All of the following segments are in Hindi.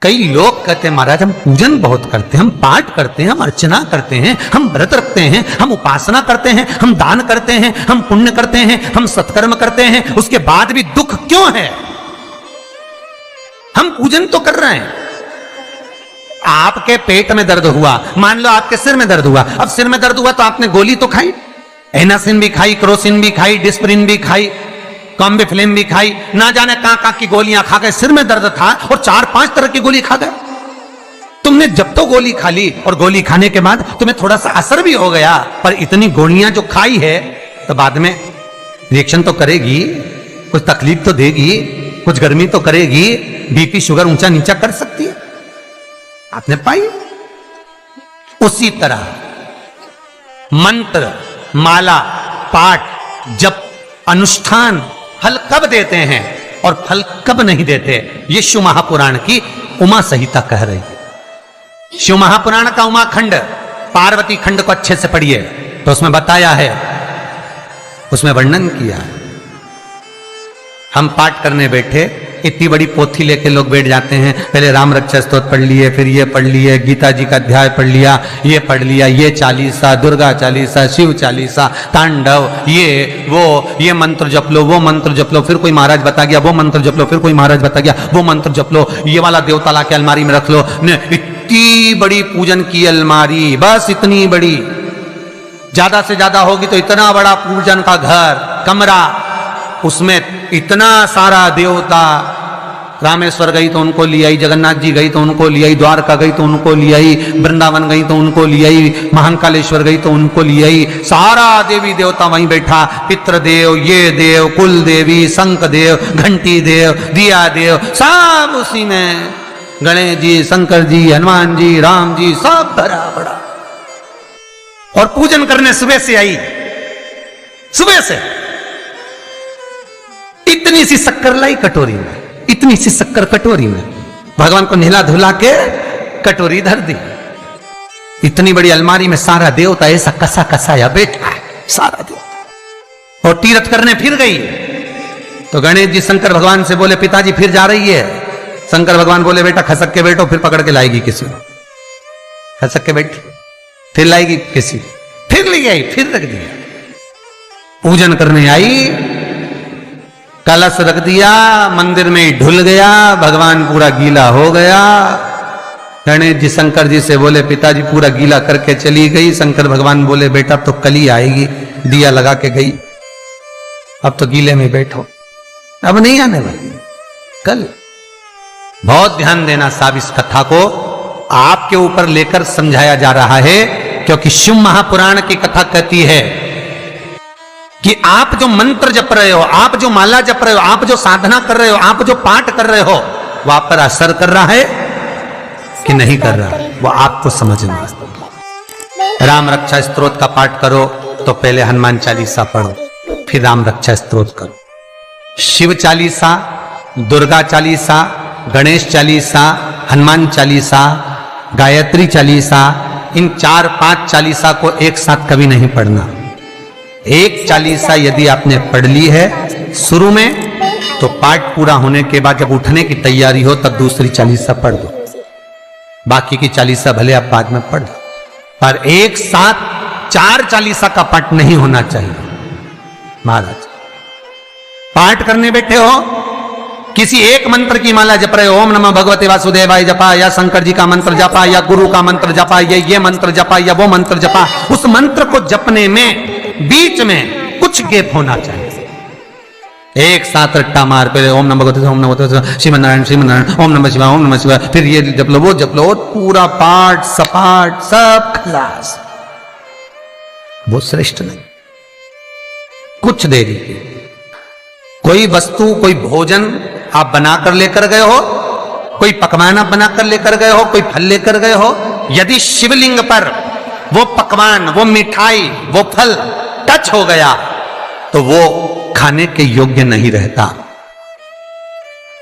कई लोग कहते हैं महाराज हम पूजन बहुत करते हैं, हम पाठ करते हैं, हम अर्चना करते हैं, हम व्रत रखते हैं, हम उपासना करते हैं, हम दान करते हैं, हम पुण्य करते हैं, हम सत्कर्म करते हैं, उसके बाद भी दुख क्यों है? हम पूजन तो कर रहे हैं। आपके पेट में दर्द हुआ, मान लो आपके सिर में दर्द हुआ, अब सिर में दर्द हुआ तो आपने गोली तो खाई, एनासिन भी खाई, क्रोसिन भी खाई, डिस्प्रिन भी खाई, कॉम्बिफ्लिन भी खाई, ना जाने कहां की गोलियां खा गए, सिर में दर्द था और 4-5 तरह की गोली खा गए। तुमने जब तो गोली खा ली और गोली खाने के बाद तुम्हें थोड़ा सा असर भी हो गया, पर इतनी गोलियां जो खाई है तो बाद में रिएक्शन तो करेगी, कुछ तकलीफ तो देगी, कुछ गर्मी तो करेगी, बीपी शुगर ऊंचा नीचा कर सकती है, आपने पाई। उसी तरह मंत्र, माला, पाठ, जप, अनुष्ठान फल कब देते हैं और फल कब नहीं देते, ये शिव महापुराण की उमा संहिता कह रही है। शिव महापुराण का उमा खंड, पार्वती खंड को अच्छे से पढ़िए तो उसमें बताया है, उसमें वर्णन किया है। हम पाठ करने बैठे, इतनी बड़ी पोथी लेके लोग बैठ जाते हैं, पहले राम रक्षा स्तोत्र पढ़ लिए, फिर ये पढ़ लिए, गीता जी का अध्याय पढ़ लिया, ये पढ़ लिया, ये चालीसा, दुर्गा चालीसा, शिव चालीसा, तांडव, ये वो, ये मंत्र जप लो, वो मंत्र जप लो, फिर कोई महाराज बता गया वो मंत्र जप लो, फिर कोई महाराज बता गया वो मंत्र जप लो, ये वाला देवता ला के अलमारी में रख लो। इतनी बड़ी पूजन की अलमारी, बस इतनी बड़ी, ज्यादा से ज्यादा होगी तो इतना बड़ा पूजन का घर, कमरा, उसमें इतना सारा देवता। रामेश्वर गई तो उनको ले आई, जगन्नाथ जी गई तो उनको ले आई, द्वारका गई तो उनको ले आई, वृंदावन गई तो उनको ले आई, महाकालेश्वर गई तो उनको ले आई, सारा देवी देवता वहीं बैठा, पितृदेव, ये देव, कुल देवी, शंख देव, घंटी देव, दिया देव, सब उसी में, गणेश जी, शंकर जी, हनुमान जी, राम जी, सब भरा पड़ा। और पूजन करने सुबह से आई, सुबह से इतनी सी शक्कर लाई कटोरी में, इतनी सी शक्कर कटोरी में, भगवान को नहला धुला के कटोरी धर दी। इतनी बड़ी अलमारी में सारा देवता ऐसा कसा कसाया बैठा है, सारा देवता। और तीर्थ करने फिर गई तो गणेश जी शंकर भगवान से बोले पिताजी फिर जा रही है। शंकर भगवान बोले बेटा खसक के बैठो, फिर पकड़ के लाएगी किसी को, खसक के बैठ, फिर लाएगी किसी, फिर ले आई, फिर रख दिया। पूजन करने आई, कलश रख दिया, मंदिर में ढुल गया, भगवान पूरा गीला हो गया। गणेश जी शंकर जी से बोले पिताजी पूरा गीला करके चली गई। शंकर भगवान बोले बेटा तो कल ही आएगी, दिया लगा के गई, अब तो गीले में बैठो, अब नहीं आने वाली, कल। बहुत ध्यान देना साहब, इस कथा को आपके ऊपर लेकर समझाया जा रहा है, क्योंकि शिव महापुराण की कथा कहती है कि आप जो मंत्र जप रहे हो, आप जो माला जप रहे हो, आप जो साधना कर रहे हो, आप जो पाठ कर रहे हो, वो आप पर असर कर रहा है कि नहीं कर रहा, वो आपको समझना। राम रक्षा स्तोत्र का पाठ करो तो पहले हनुमान चालीसा पढ़ो, फिर राम रक्षा स्तोत्र करो। शिव चालीसा, दुर्गा चालीसा, गणेश चालीसा, हनुमान चालीसा, गायत्री चालीसा, इन 4-5 चालीसा को एक साथ कभी नहीं पढ़ना। एक चालीसा यदि आपने पढ़ ली है शुरू में, तो पाठ पूरा होने के बाद जब उठने की तैयारी हो तब दूसरी चालीसा पढ़ दो, बाकी की चालीसा भले आप बाद में पढ़ दो, पर एक साथ 4 चालीसा का पाठ नहीं होना चाहिए। महाराज पाठ करने बैठे हो, किसी एक मंत्र की माला जप रहे हो, ओम नमः भगवते वासुदेवाय जपा, या शंकर जी का मंत्र जपा, या गुरु का मंत्र जपा, या ये मंत्र जपा, या वो मंत्र जपा, उस मंत्र को जपने में बीच में कुछ गैप होना चाहिए। एक साथ रट्टा मार पे ओम नमः भगवते, ओम नमः भगवते, श्रीमन्नारायण श्रीमन्नारायण, ओम नमः शिवाय, ओम नमः शिवाय, फिर ये जप लो वो जप लो, और पूरा पाठ सपाट सब खलास, वो श्रेष्ठ नहीं। कुछ देरी की कोई वस्तु, कोई भोजन आप बनाकर लेकर गए हो, कोई पकवान आप बनाकर लेकर गए हो, कोई फल लेकर गए हो, यदि शिवलिंग पर वो पकवान, वो मिठाई, वो फल टच हो गया तो वो खाने के योग्य नहीं रहता,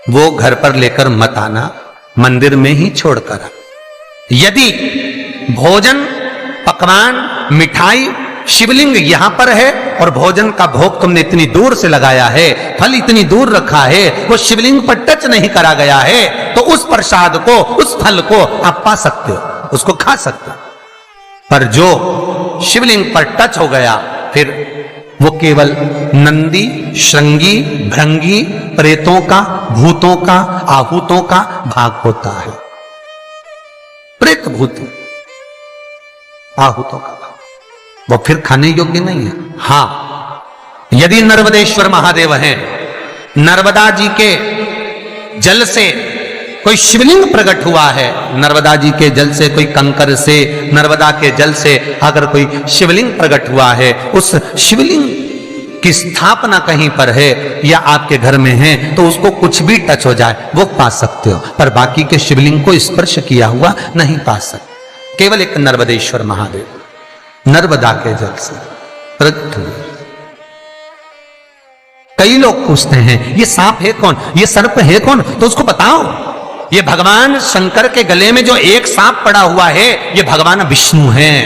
वो घर पर लेकर मत आना, मंदिर में ही छोड़कर। यदि भोजन, पकवान, मिठाई, शिवलिंग यहां पर है और भोजन का भोग तुमने इतनी दूर से लगाया है, फल इतनी दूर रखा है, वो शिवलिंग पर टच नहीं करा गया है, तो उस प्रसाद को, उस फल को आप पा सकते हो, उसको खा सकते हो। पर जो शिवलिंग पर टच हो गया, फिर वो केवल नंदी, श्रृंगी, भृंगी, प्रेतों का, भूतों का, आहूतों का भाग होता है। प्रेत भूत आहूतों का भाग, वो फिर खाने योग्य नहीं है। हां, यदि नर्मदेश्वर महादेव हैं, नर्मदा जी के जल से कोई शिवलिंग प्रकट हुआ है, नर्मदा जी के जल से, कोई कंकर से, नर्मदा के जल से अगर कोई शिवलिंग प्रकट हुआ है, उस शिवलिंग की स्थापना कहीं पर है या आपके घर में है, तो उसको कुछ भी टच हो जाए वो पा सकते हो, पर बाकी के शिवलिंग को स्पर्श किया हुआ नहीं पा सकते। केवल एक नर्मदेश्वर महादेव नर्मदा के जल से प्रकट हुए। कई लोग पूछते हैं ये सांप है कौन, ये सर्प है कौन, तो उसको बताओ ये भगवान शंकर के गले में जो एक सांप पड़ा हुआ है, ये भगवान विष्णु हैं।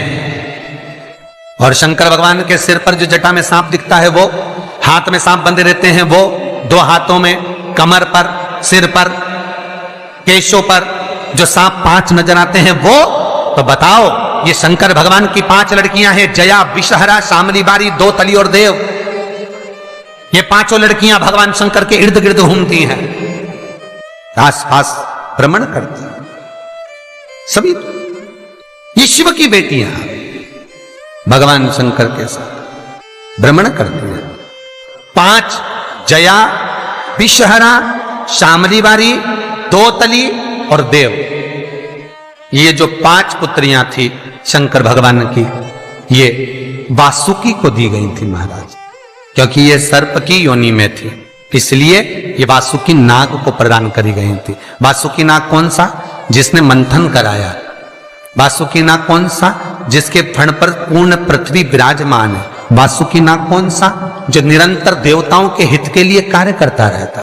और शंकर भगवान के सिर पर जो जटा में सांप दिखता है, वो हाथ में सांप बंधे रहते हैं, वो दो हाथों में, कमर पर, सिर पर, केशों पर जो सांप 5 नजर आते हैं, वो तो बताओ ये शंकर भगवान की 5 लड़कियां हैं, जया, विषहरा, शामली बारी, दो तली और देव। ये 5 लड़कियां भगवान शंकर के इर्द गिर्द घूमती हैं, आसपास भ्रमण करती हैं। सभी ये शिव की बेटियां भगवान शंकर के साथ भ्रमण करती हैं। 5 जया, विषहरा, शामली बारी, दो तली और देव, ये जो 5 पुत्रियां थी शंकर भगवान की, ये वासुकी को दी गई थी महाराज, क्योंकि ये सर्प की योनि में थी, इसलिए ये वासुकी नाग को प्रदान करी गई थी। वासुकी नाग कौन सा? जिसने मंथन कराया। वासुकी नाग कौन सा? जिसके फण पर पूर्ण पृथ्वी विराजमान है। वासुकी नाग कौन सा? जो निरंतर देवताओं के हित के लिए कार्य करता रहता।